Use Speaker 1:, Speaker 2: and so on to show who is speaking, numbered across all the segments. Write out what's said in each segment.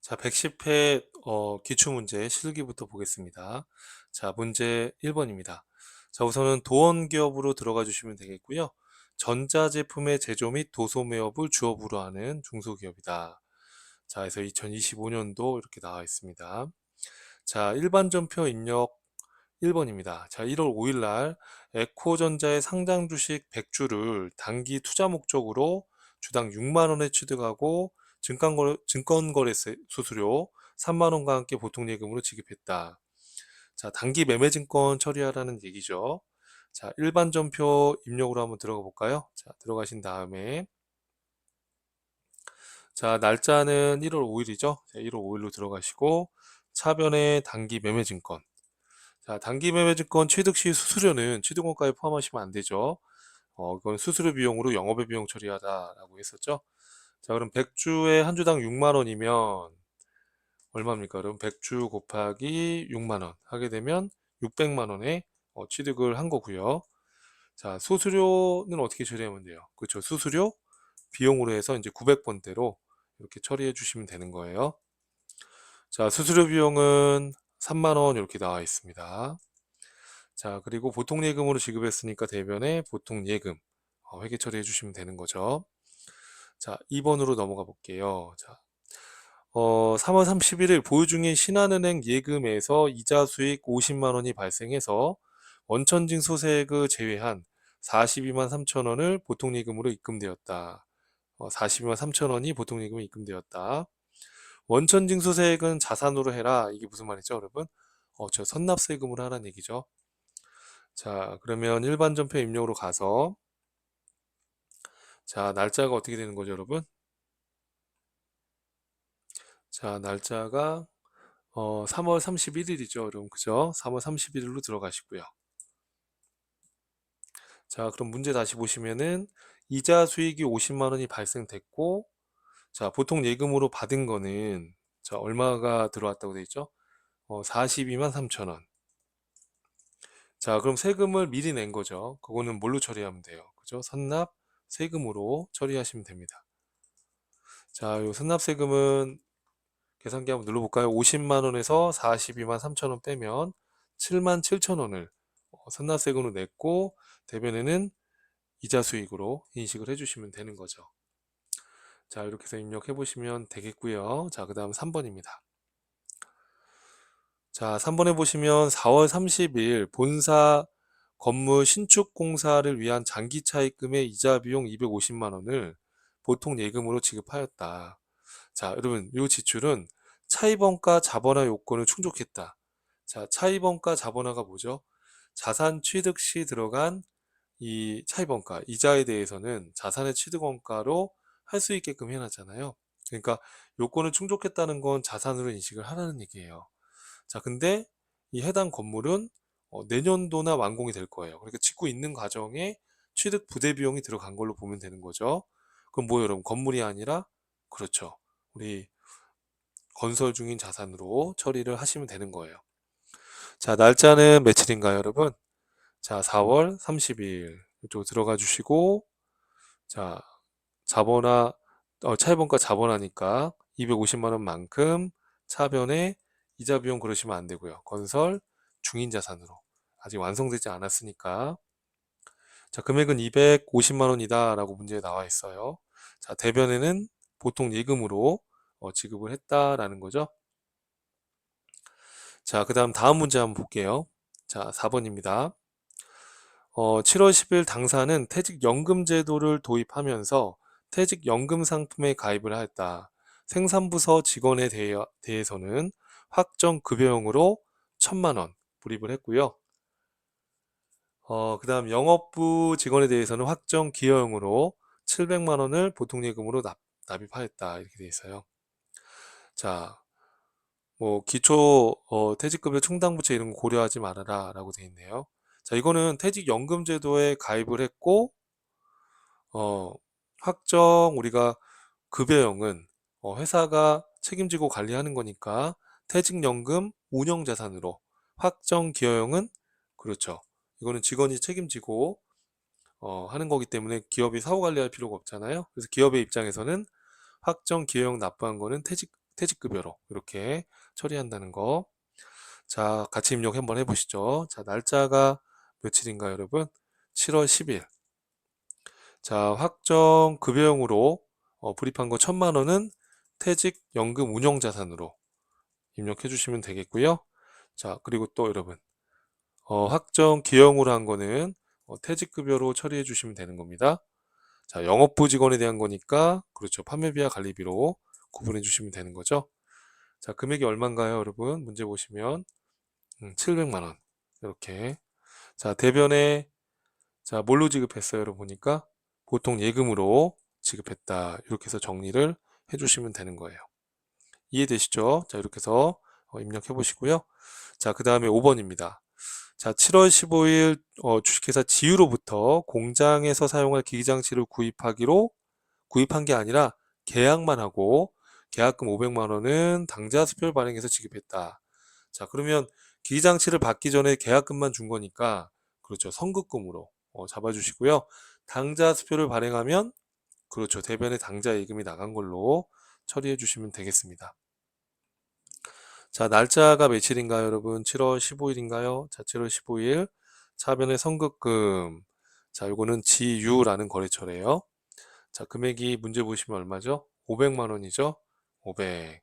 Speaker 1: 자, 110회 기출문제 실기부터 보겠습니다. 자, 문제 1번입니다. 자, 우선은 도원기업으로 들어가 주시면 되겠고요. 전자제품의 제조 및 도소매업을 주업으로 하는 중소기업이다. 자, 그래서 2025년도 이렇게 나와 있습니다. 자, 일반전표 입력 1번입니다. 자, 1월 5일 날 에코전자의 상장 주식 100주를 단기 투자 목적으로 주당 6만 원에 취득하고 증권거래 수수료 3만 원과 함께 보통예금으로 지급했다. 자, 단기 매매증권 처리하라는 얘기죠. 자, 일반전표 입력으로 한번 들어가 볼까요? 자, 들어가신 다음에 자, 날짜는 1월 5일이죠. 자, 1월 5일로 들어가시고 차변에 단기 매매증권. 자, 단기 매매증권 취득 시 수수료는 취득원가에 포함하시면 안 되죠. 이건 수수료 비용으로 영업의 비용 처리하다라고 했었죠. 자, 그럼 100주에 한 주당 6만 원이면 얼마입니까? 그럼 100주 곱하기 6만 원 하게 되면 600만 원에 취득을 한 거고요. 자, 수수료는 어떻게 처리하면 돼요? 그렇죠. 수수료 비용으로 해서 이제 900번대로 이렇게 처리해 주시면 되는 거예요. 자, 수수료 비용은 3만 원 이렇게 나와 있습니다. 자, 그리고 보통 예금으로 지급했으니까 대변에 보통 예금 회계 처리해 주시면 되는 거죠. 자, 2번으로 넘어가 볼게요. 자, 3월 31일 보유 중인 신한은행 예금에서 이자 수익 50만 원이 발생해서 원천징수세액을 제외한 42만 3천 원을 보통 예금으로 입금되었다. 42만 3천 원이 보통 예금에 입금되었다. 원천징수세액은 자산으로 해라. 이게 무슨 말이죠, 여러분? 저 선납세금으로 하라는 얘기죠. 자, 그러면 일반 전표 입력으로 가서 자, 날짜가 어떻게 되는 거죠, 여러분? 자, 날짜가 3월 31일이죠, 여러분. 그죠? 3월 31일로 들어가시고요. 자, 그럼 문제 다시 보시면은 이자 수익이 50만 원이 발생됐고 자, 보통 예금으로 받은 거는 자, 얼마가 들어왔다고 돼 있죠? 42만 3천 원. 자, 그럼 세금을 미리 낸 거죠. 그거는 뭘로 처리하면 돼요? 그죠? 선납 세금으로 처리하시면 됩니다. 자, 요 선납 세금은 계산기 한번 눌러볼까요? 50만 원에서 42만 3천 원 빼면 7만 7천 원을 선납세금으로 냈고 대변에는 이자 수익으로 인식을 해주시면 되는 거죠. 자, 이렇게 해서 입력해 보시면 되겠고요. 자, 그 다음 3번입니다. 자, 3번에 보시면 4월 30일 본사 건물 신축 공사를 위한 장기 차입금의 이자 비용 250만 원을 보통 예금으로 지급하였다. 자, 여러분, 이 지출은 차입원가 자본화 요건을 충족했다. 자, 차입원가 자본화가 뭐죠? 자산 취득 시 들어간 이 차입원가, 이자에 대해서는 자산의 취득원가로 할 수 있게끔 해놨잖아요. 그러니까 요건을 충족했다는 건 자산으로 인식을 하라는 얘기예요. 자, 근데 이 해당 건물은 내년도나 완공이 될 거예요. 그러니까 짓고 있는 과정에 취득 부대 비용이 들어간 걸로 보면 되는 거죠. 그럼 뭐예요, 여러분? 건물이 아니라 그렇죠. 우리 건설 중인 자산으로 처리를 하시면 되는 거예요. 자, 날짜는 며칠인가요, 여러분? 자, 4월 30일 이쪽 들어가 주시고 자, 자본화 차입원가 자본하니까 250만 원만큼 차변에 이자 비용 그러시면 안 되고요. 건설 중인 자산으로 아직 완성되지 않았으니까 자, 금액은 250만 원이다라고 문제에 나와 있어요. 자, 대변에는 보통 예금으로 지급을 했다라는 거죠. 자, 그다음 다음 문제 한번 볼게요. 자, 4번입니다. 7월 10일 당사는 퇴직연금 제도를 도입하면서 퇴직연금 상품에 가입을 하였다. 생산부서 직원에 대해서는 확정 급여용으로 1,000만 원 불입을 했고요. 그다음 영업부 직원에 대해서는 확정 기여용으로 700만 원을 보통예금으로 납입하였다. 이렇게 돼 있어요. 자, 뭐 기초 퇴직급여 충당부채 이런 거 고려하지 말아라 라고 돼 있네요. 자, 이거는 퇴직연금 제도에 가입을 했고 어, 확정 우리가 급여형은 회사가 책임지고 관리하는 거니까 퇴직연금 운영자산으로 확정 기여형은 그렇죠. 이거는 직원이 책임지고 하는 거기 때문에 기업이 사후 관리할 필요가 없잖아요. 그래서 기업의 입장에서는 확정 기여형 납부한 거는 퇴직급여로 이렇게 처리한다는 거. 자, 같이 입력 한번 해보시죠. 자, 날짜가 며칠인가요, 여러분? 7월 10일. 자, 확정 급여용으로 불입한 거 1,000만 원은 퇴직연금 운용자산으로 입력해 주시면 되겠고요. 자, 그리고 또 여러분, 확정 기여용으로 한 거는 퇴직급여로 처리해 주시면 되는 겁니다. 자, 영업부 직원에 대한 거니까, 그렇죠. 판매비와 관리비로 구분해 주시면 되는 거죠. 자, 금액이 얼마인가요, 여러분? 문제 보시면 700만 원. 이렇게. 자, 대변에 자, 뭘로 지급했어요? 여러분 보니까 보통 예금으로 지급했다. 이렇게 해서 정리를 해 주시면 되는 거예요. 이해되시죠? 자, 이렇게 해서 입력해 보시고요. 자, 그 다음에 5번입니다. 자, 7월 15일 주식회사 지유로부터 공장에서 사용할 기기장치를 구입한 게 아니라 계약만 하고 계약금 500만 원은 당좌 수표를 발행해서 지급했다. 자, 그러면 기기장치를 받기 전에 계약금만 준 거니까 그렇죠. 선급금으로 잡아주시고요. 당좌 수표를 발행하면 그렇죠. 대변에 당좌 예금이 나간 걸로 처리해 주시면 되겠습니다. 자, 날짜가 며칠인가요, 여러분? 7월 15일인가요? 자, 7월 15일. 차변의 선급금. 자, 이거는 지유라는 거래처래요. 자, 금액이 문제 보시면 얼마죠? 500만 원이죠? 500.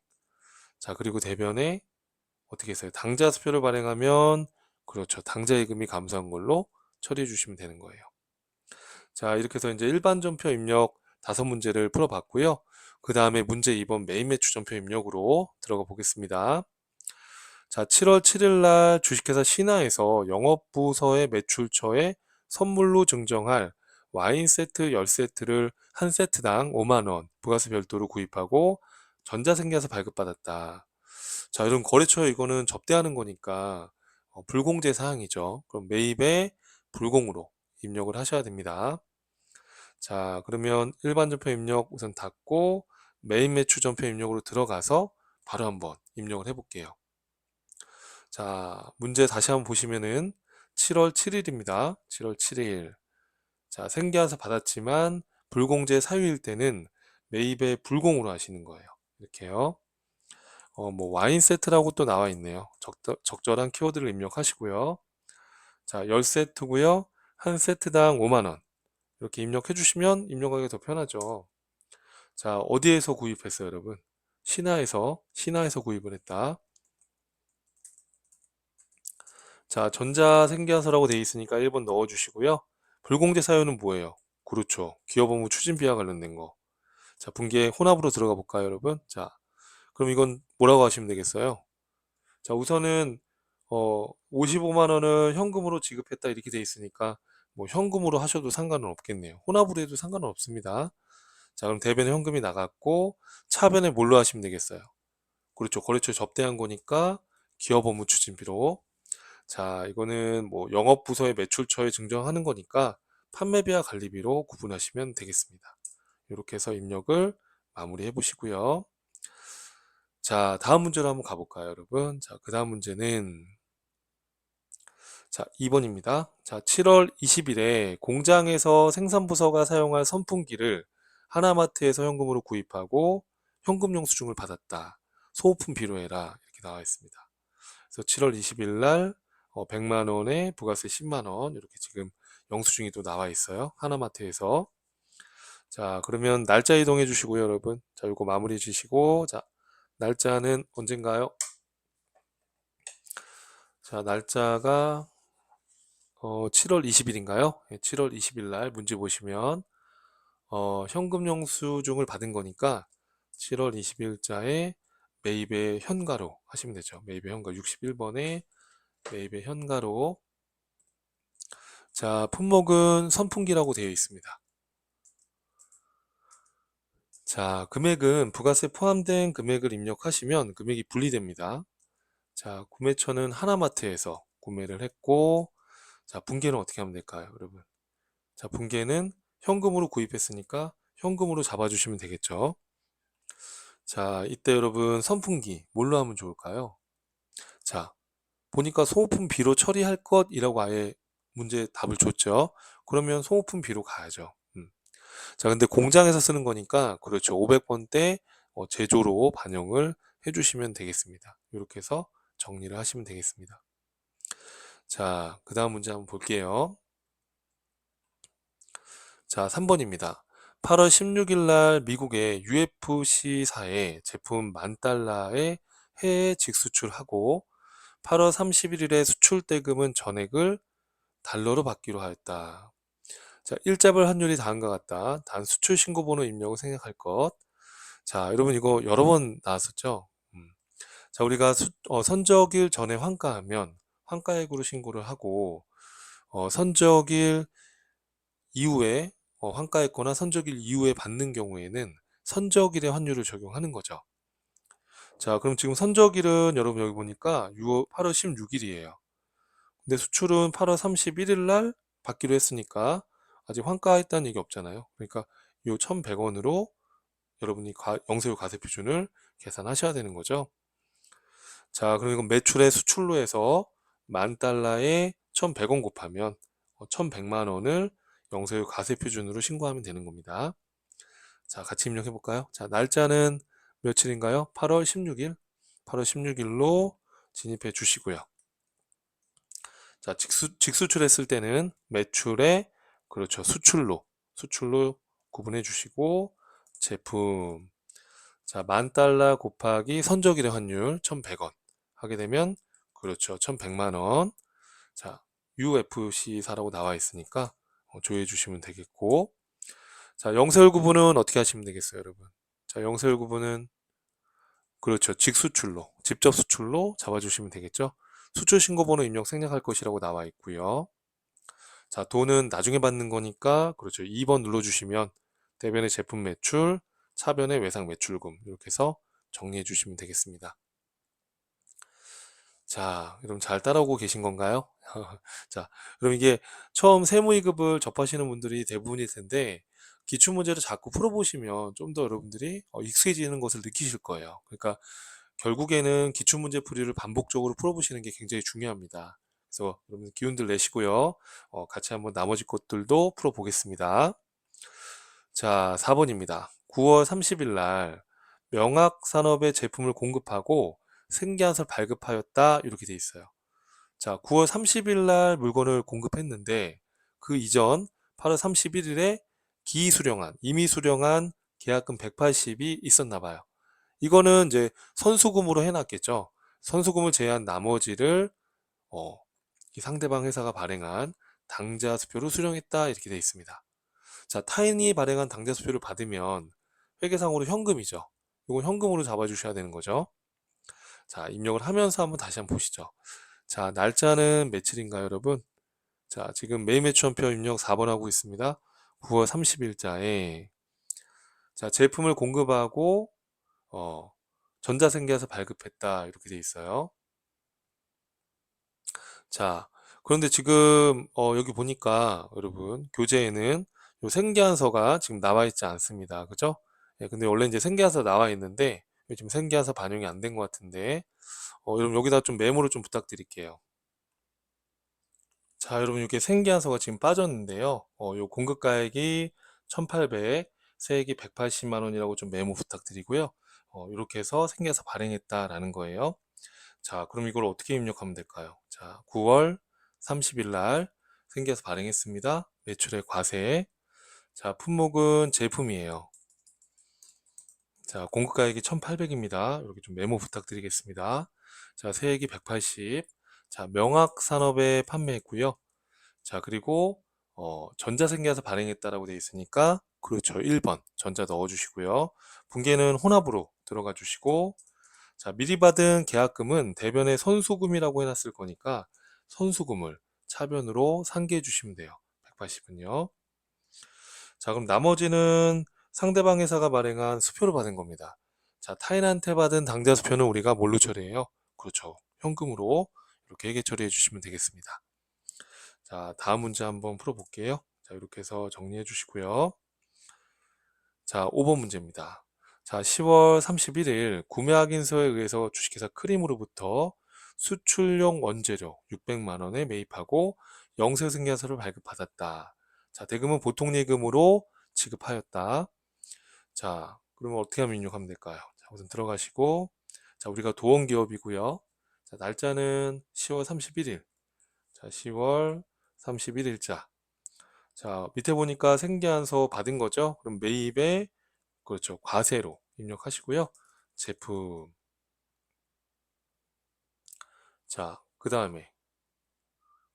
Speaker 1: 자, 그리고 대변에 어떻게 했어요? 당좌 수표를 발행하면 그렇죠. 당좌 예금이 감소한 걸로 처리해 주시면 되는 거예요. 자, 이렇게 해서 이제 일반 전표 입력 5문제를 풀어봤고요. 그 다음에 문제 2번 메인 매출 전표 입력으로 들어가 보겠습니다. 자, 7월 7일 날 주식회사 신화에서 영업부서의 매출처에 선물로 증정할 와인 세트 10세트를 한 세트당 5만 원 부가세 별도로 구입하고 전자생계에서 발급받았다. 자, 이런 거래처에 이거는 접대하는 거니까 불공제 사항이죠. 그럼 매입에 불공으로 입력을 하셔야 됩니다. 자, 그러면 일반 전표 입력 우선 닫고 메인 매출 전표 입력으로 들어가서 바로 한번 입력을 해볼게요. 자, 문제 다시 한번 보시면은 7월 7일입니다. 7월 7일. 자, 생계와서 받았지만 불공제 사유일 때는 매입에 불공으로 하시는 거예요. 이렇게요. 뭐 와인 세트라고 또 나와 있네요. 적절한 키워드를 입력하시고요. 자, 10세트고요. 한 세트당 5만 원. 이렇게 입력해 주시면 입력하기가 더 편하죠. 자, 어디에서 구입했어요, 여러분? 신화에서 구입을 했다. 자, 전자생계화서라고 되어 있으니까 1번 넣어주시고요. 불공제 사유는 뭐예요? 그렇죠. 기업업무 추진비와 관련된 거. 자, 분기에 혼합으로 들어가 볼까요, 여러분? 자, 그럼 이건 뭐라고 하시면 되겠어요? 자, 우선은 55만 원을 현금으로 지급했다 이렇게 돼 있으니까 뭐 현금으로 하셔도 상관은 없겠네요. 혼합으로 해도 상관은 없습니다. 자, 그럼 대변에 현금이 나갔고 차변에 뭘로 하시면 되겠어요? 그렇죠. 거래처에 접대한 거니까 기업 업무 추진비로. 자, 이거는 뭐 영업부서의 매출처에 증정하는 거니까 판매비와 관리비로 구분하시면 되겠습니다. 이렇게 해서 입력을 마무리해 보시고요. 자, 다음 문제로 한번 가볼까요, 여러분? 자, 그 다음 문제는 자, 2번입니다. 자, 7월 20일에 공장에서 생산부서가 사용할 선풍기를 하나마트에서 현금으로 구입하고 현금 영수증을 받았다. 소모품 비로해라. 이렇게 나와 있습니다. 그래서 7월 20일 날 100만 원에 부가세 10만 원 이렇게 지금 영수증이 또 나와 있어요. 하나마트에서. 자, 그러면 날짜 이동해 주시고요, 여러분. 자, 이거 마무리해 주시고 자, 날짜는 언젠가요? 자, 날짜가 7월 20일인가요? 7월 20일 날 문제 보시면 현금 영수증을 받은 거니까 7월 20일자에 매입의 현가로 하시면 되죠. 매입의 현가 61번에 매입의 현가로. 자, 품목은 선풍기라고 되어 있습니다. 자, 금액은 부가세 포함된 금액을 입력하시면 금액이 분리됩니다. 자, 구매처는 하나마트에서 구매를 했고, 자, 분계는 어떻게 하면 될까요, 여러분? 자, 분계는 현금으로 구입했으니까 현금으로 잡아주시면 되겠죠. 자, 이때 여러분 선풍기 뭘로 하면 좋을까요? 자, 보니까 소모품 비로 처리할 것이라고 아예 문제 답을 줬죠. 그러면 소모품 비로 가야죠. 자, 근데 공장에서 쓰는 거니까 그렇죠. 500번 대 제조로 반영을 해주시면 되겠습니다. 이렇게 해서 정리를 하시면 되겠습니다. 자, 그 다음 문제 한번 볼게요. 자, 3번입니다. 8월 16일 날 미국의 UFC사에 제품 10,000달러의 해외 직수출하고 8월 31일에 수출 대금은 전액을 달러로 받기로 하였다. 자, 일자별 환율이 다음과 같다. 단 수출 신고 번호 입력을 생략할 것. 자, 여러분 이거 여러 번 나왔었죠? 자, 우리가 선적일 전에 환가하면 환가액으로 신고를 하고 선적일 이후에 환가했거나 선적일 이후에 받는 경우에는 선적일의 환율을 적용하는 거죠. 자, 그럼 지금 선적일은 여러분 여기 보니까 8월 16일이에요. 근데 수출은 8월 31일 날 받기로 했으니까 아직 환가했다는 얘기 없잖아요. 그러니까 이 1,100원으로 여러분이 영세율 과세 표준을 계산하셔야 되는 거죠. 자, 그럼 이건 매출의 수출로 해서 10,000달러에 1,100원 곱하면 1,100만 원을 영세율 과세 표준으로 신고하면 되는 겁니다. 자, 같이 입력해 볼까요? 자, 날짜는 며칠인가요? 8월 16일. 8월 16일로 진입해 주시고요. 자, 직수출했을 때는 매출에 그렇죠. 수출로 구분해 주시고 제품 자, 10,000달러 곱하기 선적일의 환율 1,100원 하게 되면 그렇죠. 1,100만 원. 자, UFC사라고 나와 있으니까 조회해 주시면 되겠고 자, 영세율 구분은 어떻게 하시면 되겠어요, 여러분? 자, 영세율 구분은 그렇죠. 직접 수출로 잡아주시면 되겠죠. 수출 신고 번호 입력 생략할 것이라고 나와 있고요. 자, 돈은 나중에 받는 거니까 그렇죠. 2번 눌러주시면 대변의 제품 매출, 차변의 외상 매출금 이렇게 해서 정리해 주시면 되겠습니다. 자, 여러분 잘 따라오고 계신 건가요? 자, 그럼 이게 처음 세무이급을 접하시는 분들이 대부분일 텐데 기출문제를 자꾸 풀어보시면 좀 더 여러분들이 익숙해지는 것을 느끼실 거예요. 그러니까 결국에는 기출문제 풀이를 반복적으로 풀어보시는 게 굉장히 중요합니다. 그래서 여러분 기운들 내시고요. 같이 한번 나머지 것들도 풀어보겠습니다. 자, 4번입니다. 9월 30일 날 명학산업의 제품을 공급하고 생계한설 발급하였다 이렇게 돼 있어요. 자, 9월 30일 날 물건을 공급했는데 그 이전 8월 31일에 이미 수령한 계약금 180이 있었나 봐요. 이거는 이제 선수금으로 해놨겠죠. 선수금을 제외한 나머지를 이 상대방 회사가 발행한 당좌수표로 수령했다 이렇게 돼 있습니다. 자, 타인이 발행한 당좌수표를 받으면 회계상으로 현금이죠. 이건 현금으로 잡아주셔야 되는 거죠. 자, 입력을 하면서 한번 다시 한번 보시죠. 자, 날짜는 며칠인가요, 여러분? 자, 지금 매매추천표 입력 4번 하고 있습니다. 9월 30일자에 자, 제품을 공급하고 전자생계에서 발급했다 이렇게 돼 있어요. 자, 그런데 지금 여기 보니까 여러분 교재에는 요 생계안서가 지금 나와 있지 않습니다. 그죠? 예, 근데 원래 이제 생계안서 나와 있는데 지금 생계안서 반영이 안 된 것 같은데 여러분 여기다 좀 메모를 좀 부탁드릴게요. 자, 여러분 이렇게 생계안서가 지금 빠졌는데요. 요 공급가액이 1,800, 세액이 180만 원이라고 좀 메모 부탁드리고요. 이렇게 해서 생계안서 발행했다라는 거예요. 자, 그럼 이걸 어떻게 입력하면 될까요? 자, 9월 30일 날 생계에서 발행했습니다. 매출의 과세. 자, 품목은 제품이에요. 자, 공급가액이 1,800입니다. 이렇게 좀 메모 부탁드리겠습니다. 자, 세액이 180. 자, 명학산업에 판매했고요. 자, 그리고 전자생계에서 발행했다라고 되어 있으니까 그렇죠. 1번 전자 넣어주시고요. 분계는 혼합으로 들어가 주시고 자, 미리 받은 계약금은 대변의 선수금이라고 해놨을 거니까 선수금을 차변으로 상기해 주시면 돼요. 180은요. 자, 그럼 나머지는 상대방 회사가 발행한 수표를 받은 겁니다. 자, 타인한테 받은 당좌 수표는 우리가 뭘로 처리해요? 그렇죠. 현금으로 이렇게 회계 처리해 주시면 되겠습니다. 자, 다음 문제 한번 풀어볼게요. 자, 이렇게 해서 정리해 주시고요. 자, 5번 문제입니다. 자, 10월 31일 구매 확인서에 의해서 주식회사 크림으로부터 수출용 원재료 600만 원에 매입하고 영세증여서를 발급받았다. 자, 대금은 보통 예금으로 지급하였다. 자, 그러면 어떻게 하면 입력하면 될까요? 자, 우선 들어가시고, 자, 우리가 도원 기업이고요. 자, 날짜는 10월 31일. 자, 10월 31일자. 자, 밑에 보니까 생계안서 받은 거죠? 그럼 매입에, 그렇죠. 과세로 입력하시고요. 제품. 자, 그 다음에.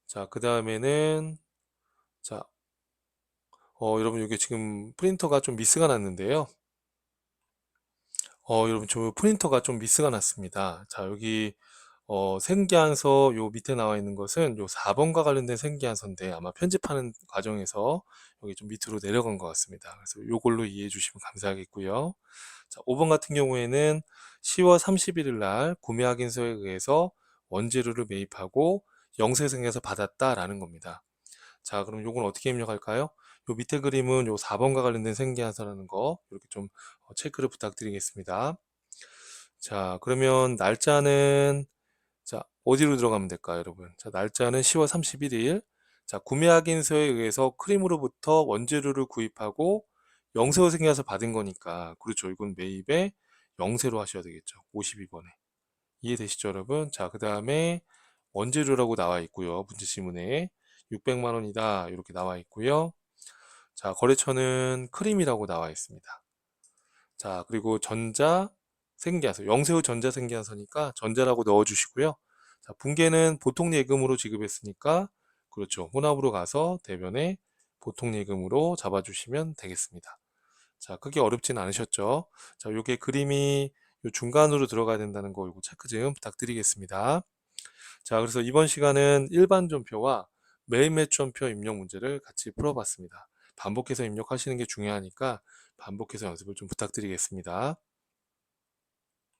Speaker 1: 자, 그 다음에는, 자, 여러분, 이게 지금 프린터가 좀 미스가 났는데요. 여러분, 저 프린터가 좀 미스가 났습니다. 자, 여기, 생계안서 요 밑에 나와 있는 것은 요 4번과 관련된 생계안서인데 아마 편집하는 과정에서 여기 좀 밑으로 내려간 것 같습니다. 그래서 요걸로 이해해 주시면 감사하겠고요. 자, 5번 같은 경우에는 10월 31일 날 구매 확인서에 의해서 원재료를 매입하고 영세증에서 받았다라는 겁니다. 자, 그럼 요건 어떻게 입력할까요? 요 밑에 그림은 요 4번과 관련된 생계안서라는 거 이렇게 좀 체크를 부탁드리겠습니다. 자, 그러면 날짜는 자, 어디로 들어가면 될까요, 여러분? 자, 날짜는 10월 31일. 자, 구매 확인서에 의해서 크림으로부터 원재료를 구입하고 영세로 생겨서 받은 거니까 그렇죠. 이건 매입에 영세로 하셔야 되겠죠. 52번에. 이해되시죠, 여러분? 자, 그 다음에 원재료라고 나와 있고요. 문제 지문에 600만 원이다. 이렇게 나와 있고요. 자, 거래처는 크림이라고 나와 있습니다. 자, 그리고 전자 생계하서 영세후 전자 생계하서니까 전자라고 넣어 주시고요. 자, 분계는 보통 예금으로 지급했으니까 그렇죠. 혼합으로 가서 대변에 보통 예금으로 잡아 주시면 되겠습니다. 자, 크게 어렵진 않으셨죠? 자, 요게 그림이 요 중간으로 들어가야 된다는 거 요거 체크 좀 부탁드리겠습니다. 자, 그래서 이번 시간은 일반 전표와 매일매일 전표 입력 문제를 같이 풀어봤습니다. 반복해서 입력하시는 게 중요하니까 반복해서 연습을 좀 부탁드리겠습니다.